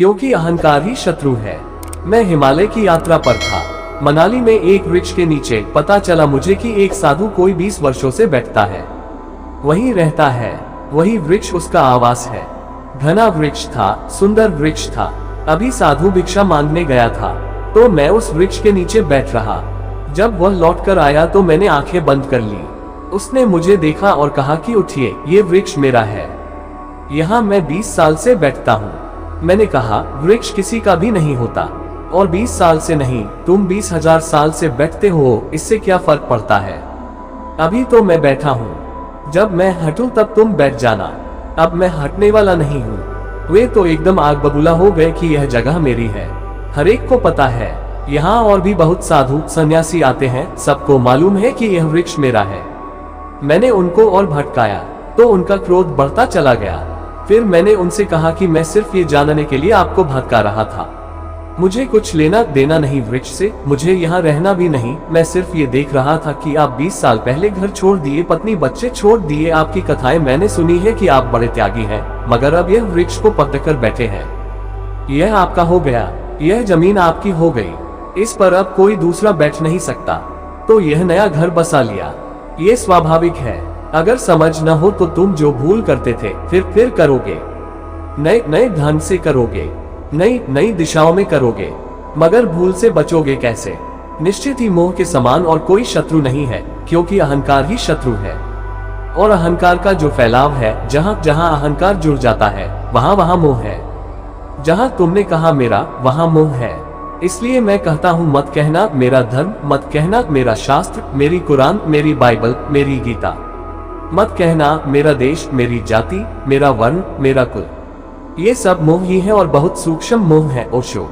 क्योंकि अहंकार ही शत्रु है। मैं हिमालय की यात्रा पर था। मनाली में एक वृक्ष के नीचे पता चला मुझे कि एक साधु कोई 20 वर्षों से बैठता है, वहीं रहता है। वही वृक्ष उसका आवास है। घना वृक्ष था, सुंदर वृक्ष था। अभी साधु भिक्षा मांगने गया था तो मैं उस वृक्ष के नीचे बैठ रहा। जब वह लौट कर आया तो मैंने आंखें बंद कर ली। उसने मुझे देखा और कहा कि उठिए, ये वृक्ष मेरा है, यहाँ मैं 20 साल से बैठता हूँ। मैंने कहा, वृक्ष किसी का भी नहीं होता, और 20 साल से नहीं, तुम 20,000 साल से बैठते हो, इससे क्या फर्क पड़ता है। अभी तो मैं बैठा हूँ, जब मैं हटूं तब तुम बैठ जाना। अब मैं हटने वाला नहीं हूँ। वे तो एकदम आग बबूला हो गए कि यह जगह मेरी है। हर एक को पता है, यहाँ और भी बहुत साधु सन्यासी आते हैं, सबको मालूम है कि यह वृक्ष मेरा है। मैंने उनको और भटकाया तो उनका क्रोध बढ़ता चला गया। फिर मैंने उनसे कहा कि मैं सिर्फ ये जानने के लिए आपको भटका रहा था, मुझे कुछ लेना देना नहीं वृक्ष से, मुझे यहाँ रहना भी नहीं। मैं सिर्फ ये देख रहा था कि आप 20 साल पहले घर छोड़ दिए, पत्नी बच्चे छोड़ दिए। आपकी कथाएं मैंने सुनी है कि आप बड़े त्यागी हैं, मगर अब यह वृक्ष को पकड़कर बैठे हैं। यह आपका हो गया, यह जमीन आपकी हो गई, इस पर अब कोई दूसरा बैठ नहीं सकता। तो यह नया घर बसा लिया, ये स्वाभाविक है। अगर समझ न हो तो तुम जो भूल करते थे फिर करोगे, नए नए ढंग से करोगे, नई नई दिशाओं में करोगे, मगर भूल से बचोगे कैसे। निश्चित ही मोह के समान और कोई शत्रु नहीं है, क्योंकि अहंकार ही शत्रु है। और अहंकार का जो फैलाव है, जहां जहां अहंकार जुड़ जाता है वहां वहां मोह है। जहां तुमने कहा मेरा, वहां मोह है। इसलिए मैं कहता हूं, मत कहना मेरा धर्म, मत कहना मेरा शास्त्र, मेरी कुरान, मेरी बाइबल, मेरी गीता। मत कहना मेरा देश, मेरी जाति, मेरा वर्ण, मेरा कुल। ये सब मोह ही है और बहुत सूक्ष्म मोह है। ओशो।